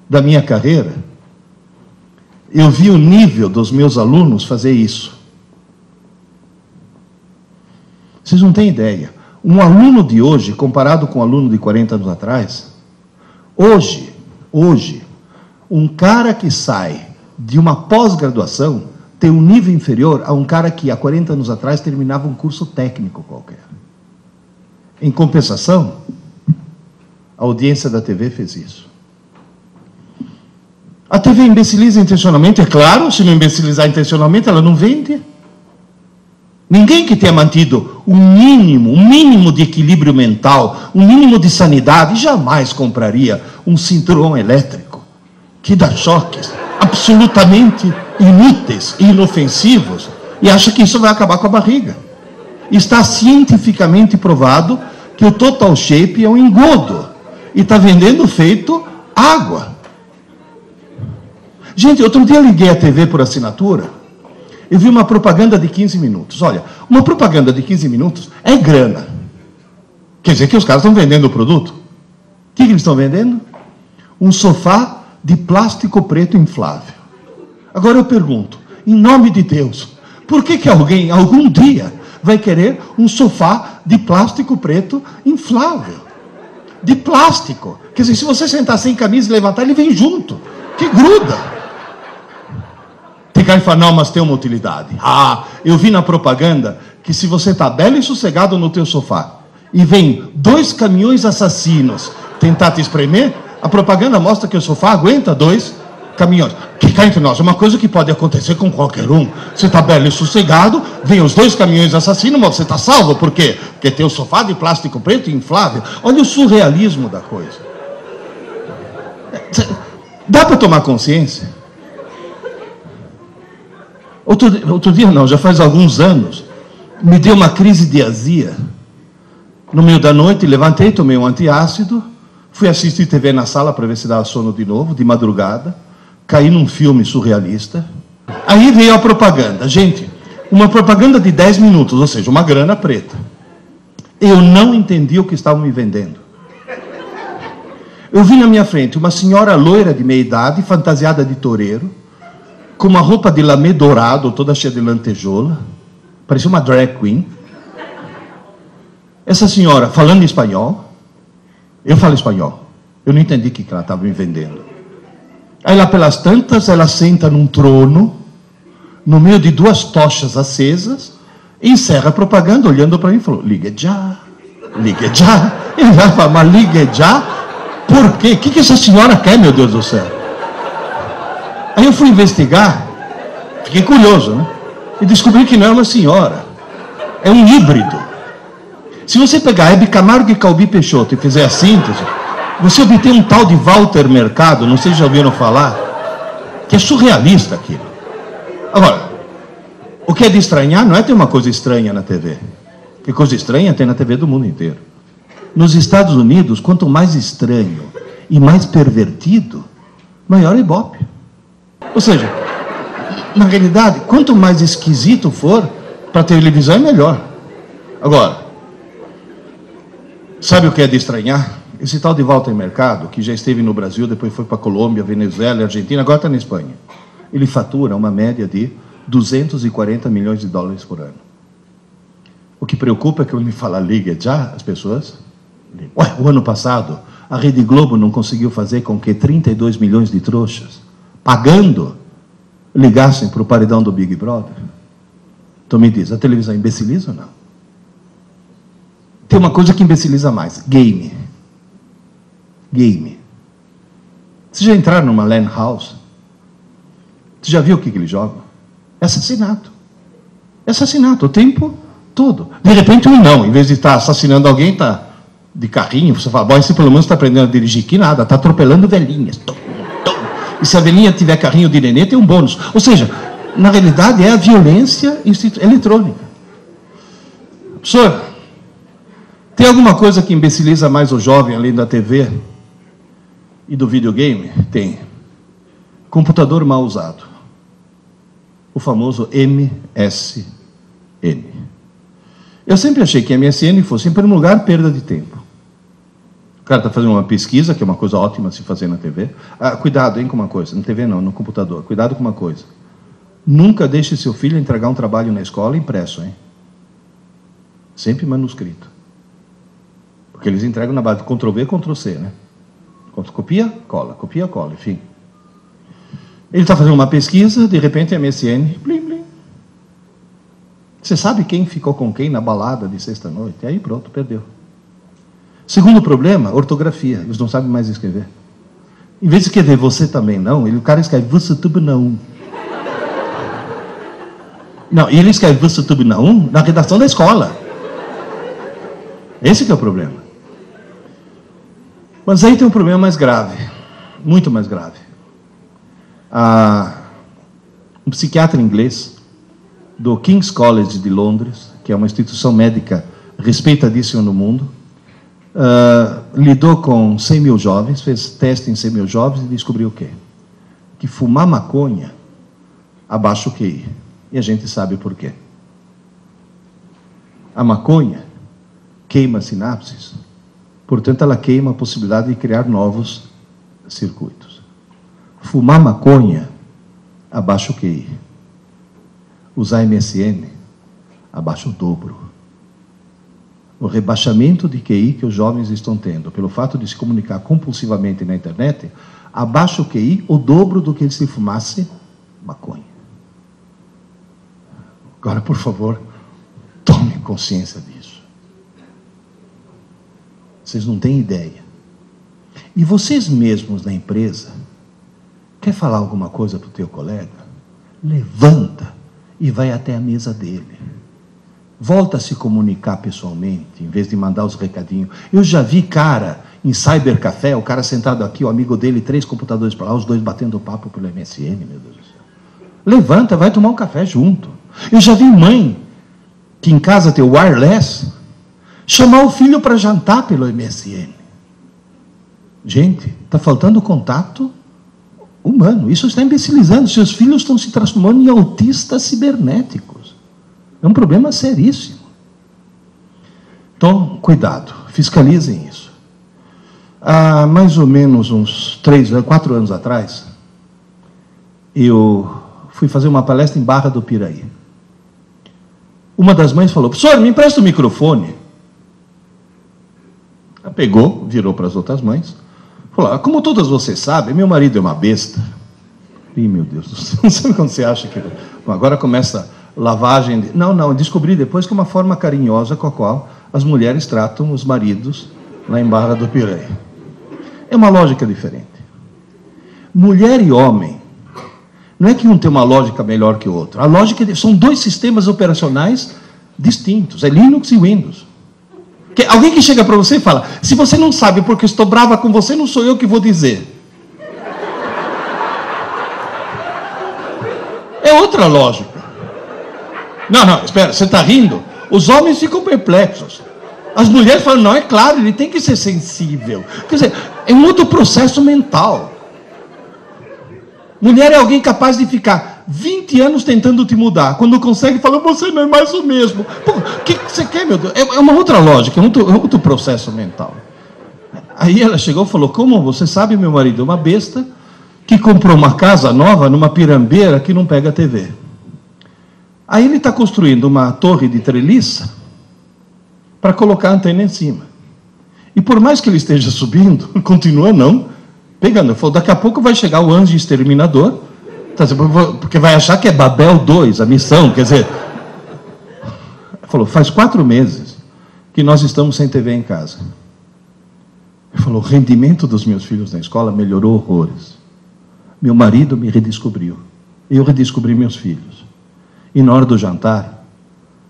da minha carreira, eu vi o nível dos meus alunos fazer isso. Vocês não têm ideia. Um aluno de hoje, comparado com um aluno de 40 anos atrás, hoje, um cara que sai de uma pós-graduação tem um nível inferior a um cara que há 40 anos atrás terminava um curso técnico qualquer. Em compensação, a audiência da TV fez isso. A TV imbeciliza intencionalmente, é claro, se não imbecilizar intencionalmente, ela não vende. Ninguém que tenha mantido um mínimo de equilíbrio mental, um mínimo de sanidade, jamais compraria um cinturão elétrico que dá choques absolutamente inúteis e inofensivos e acha que isso vai acabar com a barriga. Está cientificamente provado que o Total Shape é um engodo e está vendendo feito água. Gente, outro dia eu liguei a TV por assinatura e vi uma propaganda de 15 minutos. Olha, uma propaganda de 15 minutos é grana. Quer dizer que os caras estão vendendo o produto. O que eles estão vendendo? Um sofá de plástico preto inflável. Agora eu pergunto, em nome de Deus, por que alguém, algum dia, vai querer um sofá de plástico preto inflável? De plástico. Quer dizer, se você sentar sem camisa e levantar, ele vem junto. Que gruda. Tem cara que fala, não, mas tem uma utilidade. Ah, eu vi na propaganda que se você está belo e sossegado no teu sofá e vem 2 caminhões assassinos tentar te espremer, a propaganda mostra que o sofá aguenta 2 caminhões. Que cá entre nós, é uma coisa que pode acontecer com qualquer um. Você está belo e sossegado, vem os 2 caminhões assassinos, mas você está salvo. Por quê? Porque tem o sofá de plástico preto inflável. Olha o surrealismo da coisa. Dá para tomar consciência? Outro dia não, já faz alguns anos, me deu uma crise de azia. No meio da noite, levantei, tomei um antiácido, fui assistir TV na sala para ver se dava sono de novo, de madrugada, caí num filme surrealista. Aí veio a propaganda. Gente, uma propaganda de 10 minutos, ou seja, uma grana preta. Eu não entendi o que estavam me vendendo. Eu vi na minha frente uma senhora loira de meia idade, fantasiada de toureiro, com uma roupa de lamê dourado, toda cheia de lantejoula, parecia uma drag queen. Essa senhora falando espanhol, eu falo espanhol, eu não entendi o que ela estava me vendendo. Aí lá pelas tantas, ela senta num trono, no meio de 2 tochas acesas, e encerra a propaganda olhando para mim e falou, ligue já, ligue já. Ele já fala, mas ligue já? Por quê? O que essa senhora quer, meu Deus do céu? Aí eu fui investigar, fiquei curioso, né? E descobri que não é uma senhora, é um híbrido. Se você pegar Hebe Camargo e Calbi Peixoto e fizer a síntese, você obtém um tal de Walter Mercado, não sei se já ouviram falar, que é surrealista aquilo. Agora, o que é de estranhar não é ter uma coisa estranha na TV. Que coisa estranha tem na TV do mundo inteiro. Nos Estados Unidos, quanto mais estranho e mais pervertido, maior é Ibope. Ou seja, na realidade, quanto mais esquisito for, para a televisão é melhor. Agora, sabe o que é de estranhar? Esse tal de Walter Mercado, que já esteve no Brasil, depois foi para a Colômbia, Venezuela, Argentina, agora está na Espanha. Ele fatura uma média de 240 milhões de dólares por ano. O que preocupa é que quando me fala liga já, as pessoas... Ué, o ano passado, a Rede Globo não conseguiu fazer com que 32 milhões de trouxas, pagando, ligassem para o paredão do Big Brother. Então me diz, a televisão imbeciliza ou não? Tem uma coisa que imbeciliza mais, game. Game. Vocês já entraram numa LAN house? Você já viu o que eles jogam? É assassinato. É assassinato o tempo todo. De repente não, em vez de estar assassinando alguém, está de carrinho, você fala, bom, esse pelo menos está aprendendo a dirigir, que nada, está atropelando velhinhas. Tom, tom. E se a velhinha tiver carrinho de nenê, tem um bônus. Ou seja, na realidade é a violência eletrônica. Professor, tem alguma coisa que imbeciliza mais o jovem, além da TV e do videogame? Tem. Computador mal usado. O famoso MSN. Eu sempre achei que MSN fosse, em primeiro lugar, perda de tempo. O cara está fazendo uma pesquisa, que é uma coisa ótima se fazer na TV. Ah, cuidado, hein, com uma coisa. Na TV não, no computador. Cuidado com uma coisa. Nunca deixe seu filho entregar um trabalho na escola impresso, hein? Sempre manuscrito. Porque eles entregam na base de Ctrl-V, Ctrl-C, né? Copia, cola, enfim. Ele está fazendo uma pesquisa, de repente MSN, blim, blim. Você sabe quem ficou com quem na balada de sexta-noite? E aí pronto, perdeu. Segundo problema, ortografia. Eles não sabem mais escrever. Em vez de escrever você também não, o cara escreve você também não. Não, e ele escreve você também não na redação da escola. Esse que é o problema. Mas aí tem um problema mais grave, muito mais grave. Um psiquiatra inglês do King's College de Londres, que é uma instituição médica respeitadíssima no mundo, lidou com 100 mil jovens, fez teste em 100 mil jovens e descobriu o quê? que fumar maconha abaixa o QI. E a gente sabe por quê. A maconha queima sinapses, portanto, ela queima a possibilidade de criar novos circuitos. Fumar maconha abaixa o QI. Usar MSN abaixa o dobro. O rebaixamento de QI que os jovens estão tendo, pelo fato de se comunicar compulsivamente na internet, abaixa o QI o dobro do que se fumasse maconha. Agora, por favor, tome consciência disso. Vocês não têm ideia. E vocês mesmos na empresa, quer falar alguma coisa para o teu colega? Levanta e vai até a mesa dele. Volta a se comunicar pessoalmente, em vez de mandar os recadinhos. Eu já vi cara em cybercafé, o cara sentado aqui, o amigo dele, 3 computadores para lá, os dois batendo papo pelo MSN, meu Deus do céu. Levanta, vai tomar um café junto. Eu já vi mãe, que em casa tem o wireless, chamar o filho para jantar pelo MSN. Gente, está faltando contato humano. Isso está imbecilizando. Seus filhos estão se transformando em autistas cibernéticos. É um problema seríssimo. Então, cuidado, fiscalizem isso. Há mais ou menos uns 4 anos atrás, eu fui fazer uma palestra em Barra do Piraí. Uma das mães falou: professor, me empresta o microfone. Ela pegou, virou para as outras mães, falou: como todas vocês sabem, meu marido é uma besta. Ih, meu Deus do céu, não sabe quando você acha que... Bom, agora começa lavagem... Não, eu descobri depois que é uma forma carinhosa com a qual as mulheres tratam os maridos lá em Barra do Piraí. É uma lógica diferente. Mulher e homem, não é que um tem uma lógica melhor que o outro. A lógica são 2 sistemas operacionais distintos. É Linux e Windows. Alguém que chega para você e fala: se você não sabe porque estou brava com você, não sou eu que vou dizer. É outra lógica. Não, espera, você está rindo? Os homens ficam perplexos. As mulheres falam: não, é claro, ele tem que ser sensível. Quer dizer, é um outro processo mental. Mulher é alguém capaz de ficar 20 anos tentando te mudar. Quando consegue, fala: você não é mais o mesmo. O que você quer, meu Deus? É uma outra lógica, é outro processo mental. Aí ela chegou e falou: como você sabe, meu marido é uma besta que comprou uma casa nova numa pirambeira que não pega TV. Aí ele está construindo uma torre de treliça para colocar a antena em cima. E por mais que ele esteja subindo, continua não pegando. Ele falou: daqui a pouco vai chegar o anjo exterminador, porque vai achar que é Babel 2, a missão, quer dizer... Ele falou: faz 4 meses que nós estamos sem TV em casa. Ele falou: o rendimento dos meus filhos na escola melhorou horrores. Meu marido me redescobriu. Eu redescobri meus filhos. E na hora do jantar,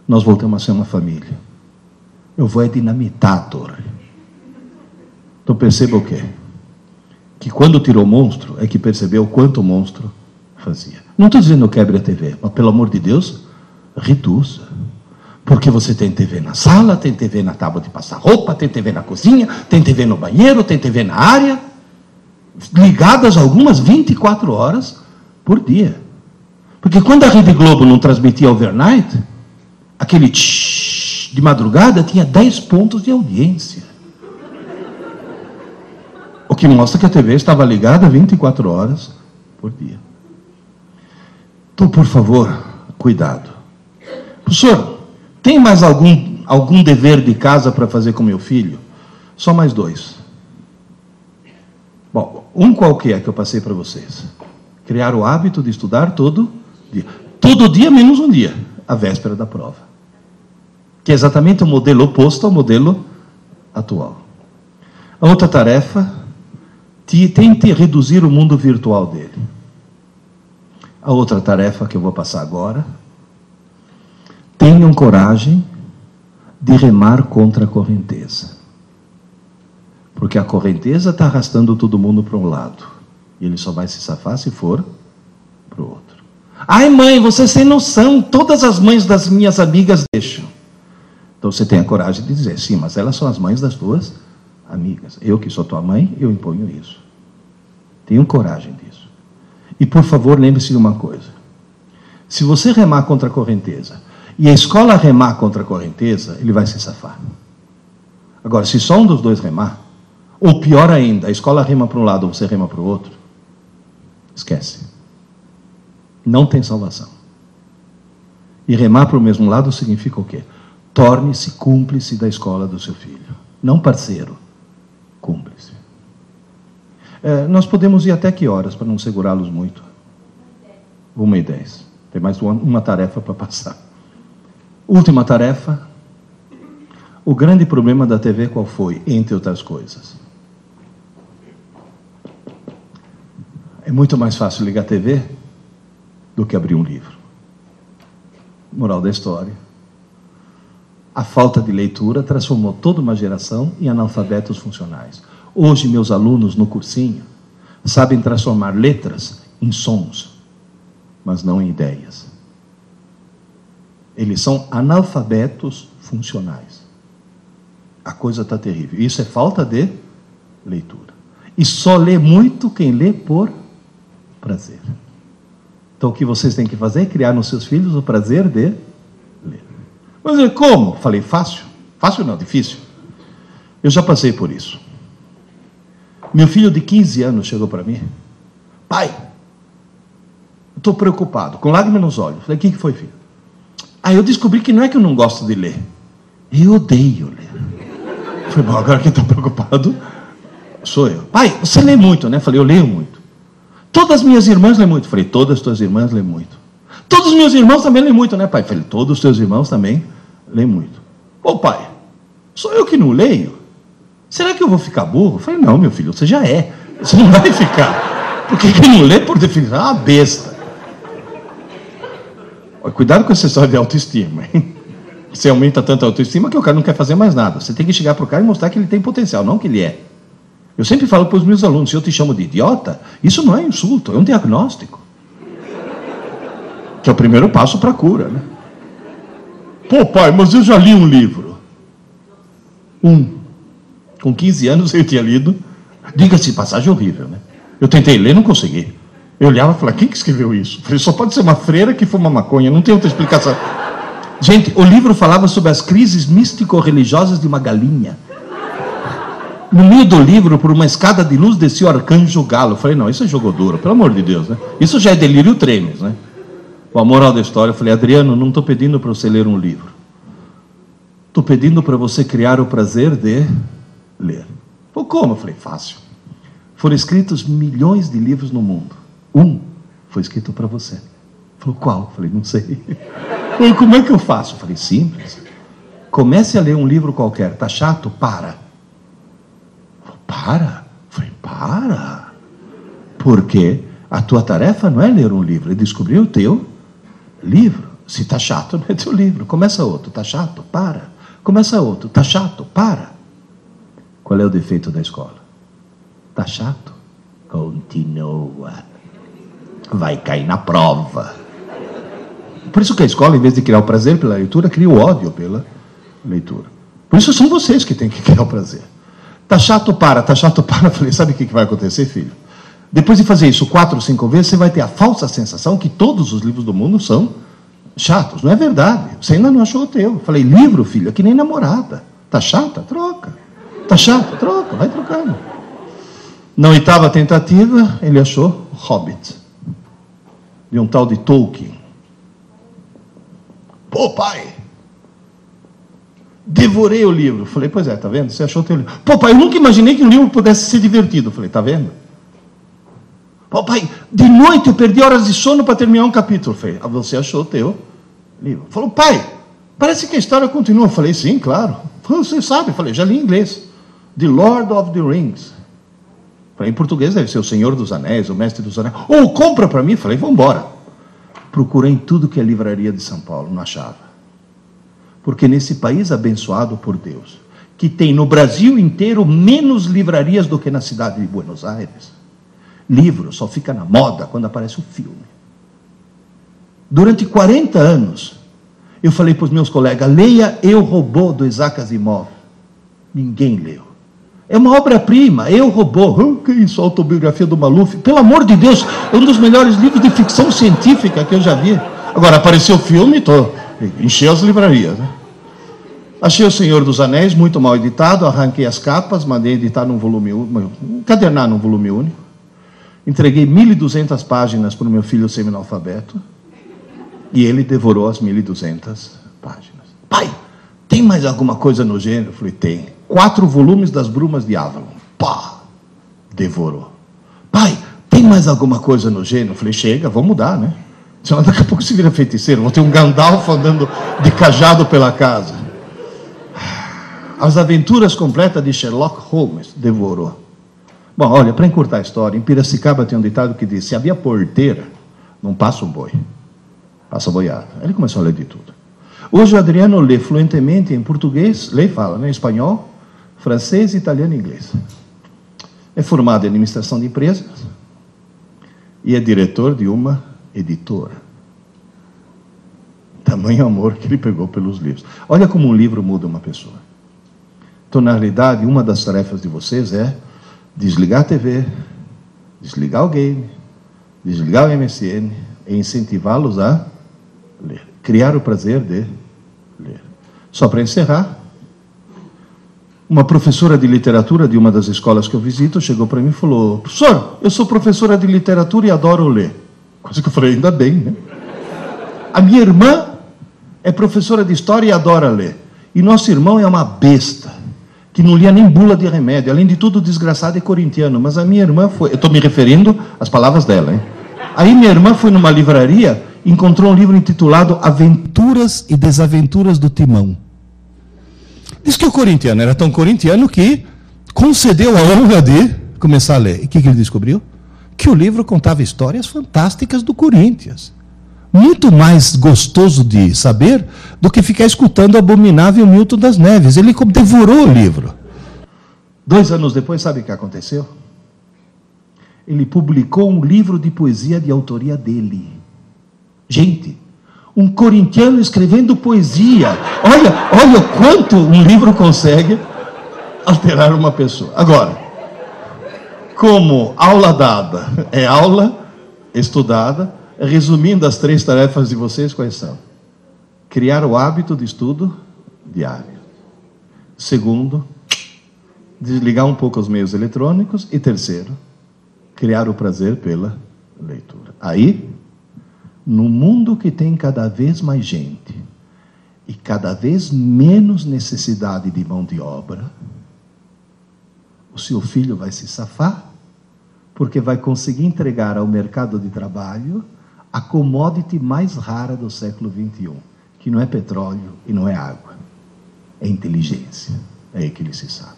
nós voltamos a ser uma família. Eu vou dinamitar a torre. Então perceba o quê? Que quando tirou o monstro, é que percebeu quanto o monstro fazia. Não estou dizendo quebre a TV, mas pelo amor de Deus, reduza. Porque você tem TV na sala, tem TV na tábua de passar roupa, tem TV na cozinha, tem TV no banheiro, tem TV na área, ligadas algumas 24 horas por dia. Porque quando a Rede Globo não transmitia overnight, aquele tsh de madrugada tinha 10 pontos de audiência. O que mostra que a TV estava ligada 24 horas por dia. Então, por favor, cuidado. Professor, tem mais algum dever de casa para fazer com meu filho? Só mais 2. Bom, um qualquer que eu passei para vocês. Criar o hábito de estudar todo dia. Todo dia menos um dia, a véspera da prova. Que é exatamente o modelo oposto ao modelo atual. A outra tarefa, tente reduzir o mundo virtual dele. A outra tarefa que eu vou passar agora, tenham coragem de remar contra a correnteza. Porque a correnteza está arrastando todo mundo para um lado. E ele só vai se safar se for para o outro. Ai, mãe, você sem noção, todas as mães das minhas amigas deixam. Então você tem a coragem de dizer: sim, mas elas são as mães das tuas amigas. Eu que sou tua mãe, eu imponho isso. Tenham coragem disso. E, por favor, lembre-se de uma coisa. Se você remar contra a correnteza e a escola remar contra a correnteza, ele vai se safar. Agora, se só um dos dois remar, ou pior ainda, a escola rema para um lado ou você rema para o outro, esquece. Não tem salvação. E remar para o mesmo lado significa o quê? Torne-se cúmplice da escola do seu filho. Não parceiro, cúmplice. Nós podemos ir até que horas, para não segurá-los muito? 1h10. Tem mais uma tarefa para passar. Última tarefa. O grande problema da TV qual foi? Entre outras coisas. É muito mais fácil ligar a TV do que abrir um livro. Moral da história. A falta de leitura transformou toda uma geração em analfabetos funcionais. Hoje, meus alunos no cursinho sabem transformar letras em sons, mas não em ideias. Eles são analfabetos funcionais. A coisa está terrível. Isso é falta de leitura. E só lê muito quem lê por prazer. Então, o que vocês têm que fazer é criar nos seus filhos o prazer de ler. Mas como? Falei, fácil. Fácil não, difícil. Eu já passei por isso. Meu filho de 15 anos chegou para mim. Pai, eu estou preocupado, com lágrimas nos olhos. Falei, o que foi, filho? Eu descobri que não é que eu não gosto de ler. Eu odeio ler. Falei, bom, agora quem está preocupado sou eu. Pai, você lê muito, né? Falei, eu leio muito. Todas as minhas irmãs lêem muito. Falei, todas as tuas irmãs lêem muito. Todos os meus irmãos também lêem muito, né, pai? Falei, todos os teus irmãos também lêem muito. Ô, pai, sou eu que não leio? Será que eu vou ficar burro? Falei, não, meu filho, você já é. Você não vai ficar. Porque quem não lê, por definição, é uma besta. Cuidado com essa história de autoestima, hein? Você aumenta tanto a autoestima que o cara não quer fazer mais nada. Você tem que chegar para o cara e mostrar que ele tem potencial, não que ele é. Eu sempre falo para os meus alunos, se eu te chamo de idiota, isso não é insulto, é um diagnóstico. Que é o primeiro passo para a cura, né? Pô, pai, mas eu já li um livro. Com 15 anos eu tinha lido. Diga-se, passagem horrível, né? Eu tentei ler, não consegui. Eu olhava e falava, quem que escreveu isso? Falei, só pode ser uma freira que fuma maconha, não tem outra explicação. Gente, o livro falava sobre as crises místico-religiosas de uma galinha. No meio do livro, por uma escada de luz, descia o arcanjo galo. Eu falei, não, isso é jogo duro, pelo amor de Deus, né? Isso já é delírio tremens, né? A moral da história, eu falei, Adriano, não estou pedindo para você ler um livro. Estou pedindo para você criar o prazer de ler. Falei, como? Eu falei, fácil. Foram escritos milhões de livros no mundo. Um foi escrito para você. Falei, qual? Eu falei, não sei. Falei, como é que eu faço? Eu falei, simples. Comece a ler um livro qualquer. Tá chato? Para. Para? Eu falei, para. Porque a tua tarefa não é ler um livro, é descobrir o teu livro. Se está chato, não é teu livro. Começa outro. Está chato? Para. Começa outro. Está chato? Para. Qual é o defeito da escola? Está chato? Continua. Vai cair na prova. Por isso que a escola, em vez de criar o prazer pela leitura, cria o ódio pela leitura. Por isso são vocês que têm que criar o prazer. Está chato? Para. Está chato? Para. Eu falei, sabe o que vai acontecer, filho? Depois de fazer isso 4 ou 5 vezes, você vai ter a falsa sensação que todos os livros do mundo são chatos. Não é verdade. Você ainda não achou o teu. Eu falei, livro, filho, é que nem namorada. Tá chata? Troca. Tá chato? Troca. Vai trocando. Na 8ª tentativa, ele achou Hobbit. De um tal de Tolkien. Pô, pai, devorei o livro. Falei, pois é, tá vendo? Você achou o teu livro. Pô, pai, eu nunca imaginei que um livro pudesse ser divertido. Falei, tá vendo? Pô, pai, de noite eu perdi horas de sono para terminar um capítulo. Falei, você achou o teu livro. Falou, pai, parece que a história continua. Falei, sim, claro. Falei, você sabe? Falei, já li em inglês. The Lord of the Rings. Falei, em português deve ser o Senhor dos Anéis, o Mestre dos Anéis. Ou compra para mim. Falei, vamos embora. Procurei em tudo que é livraria de São Paulo, não achava. Porque nesse país abençoado por Deus, que tem no Brasil inteiro menos livrarias do que na cidade de Buenos Aires, livro só fica na moda quando aparece o filme. Durante 40 anos, eu falei para os meus colegas, leia Eu, Robô, do Isaac Asimov. Ninguém leu. É uma obra-prima. Eu, Robô. Que isso, a autobiografia do Maluf. Pelo amor de Deus, é um dos melhores livros de ficção científica que eu já vi. Agora, apareceu o filme, encheu as livrarias, né? Achei O Senhor dos Anéis, muito mal editado, arranquei as capas, mandei editar num volume único, encadernar num volume único. Entreguei 1.200 páginas para o meu filho semi-analfabeto e ele devorou as 1.200 páginas. Pai, tem mais alguma coisa no gênero? Eu falei, tem. 4 volumes das Brumas de Avalon. Pá! Devorou. Pai, tem mais alguma coisa no gênero? Eu falei, chega, vamos mudar, né? Senão daqui a pouco se vira feiticeiro. Vou ter um Gandalf andando de cajado pela casa. As Aventuras Completas de Sherlock Holmes. Devorou. Bom, olha, para encurtar a história, em Piracicaba tem um ditado que diz, se havia porteira, não passa um boi, passa boiada. Ele começou a ler de tudo. Hoje o Adriano lê fluentemente em português, lê e fala, né, espanhol, francês, italiano e inglês. É formado em administração de empresas e é diretor de uma editora. Tamanho amor que ele pegou pelos livros. Olha como um livro muda uma pessoa. Então, na realidade, uma das tarefas de vocês é desligar a TV, desligar o game, desligar o MSN e incentivá-los a ler. Criar o prazer de ler. Só para encerrar, uma professora de literatura de uma das escolas que eu visito chegou para mim e falou, professor, eu sou professora de literatura e adoro ler. Coisa que eu falei, ainda bem, né? A minha irmã é professora de história e adora ler. E nosso irmão é uma besta, que não lia nem bula de remédio, além de tudo desgraçado e corintiano, mas a minha irmã foi, eu estou me referindo às palavras dela, hein? Aí minha irmã foi numa livraria e encontrou um livro intitulado Aventuras e Desaventuras do Timão. Diz que o corintiano era tão corintiano que concedeu a honra de começar a ler. E o que ele descobriu? Que o livro contava histórias fantásticas do Corinthians. Muito mais gostoso de saber do que ficar escutando o abominável Milton das Neves. Ele devorou o livro. 2 anos depois, sabe o que aconteceu? Ele publicou um livro de poesia de autoria dele. Gente, um corintiano escrevendo poesia. Olha o quanto um livro consegue alterar uma pessoa. Agora, como aula dada é aula estudada, resumindo as 3 tarefas de vocês, quais são? Criar o hábito de estudo diário. Segundo, desligar um pouco os meios eletrônicos. E terceiro, criar o prazer pela leitura. Aí, no mundo que tem cada vez mais gente e cada vez menos necessidade de mão de obra, o seu filho vai se safar, porque vai conseguir entregar ao mercado de trabalho a commodity mais rara do século XXI, que não é petróleo e não é água, é inteligência. É aí que ele se safa.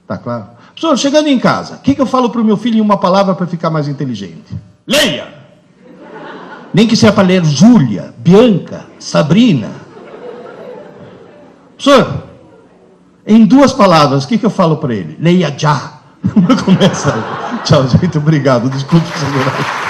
Está claro? Professor, chegando em casa, o que eu falo para o meu filho em uma palavra para ficar mais inteligente? Leia! Nem que seja para ler Júlia, Bianca, Sabrina. Professor, em 2 palavras, o que eu falo para ele? Leia já. Começa. Tchau, gente, obrigado. Desculpe segurar.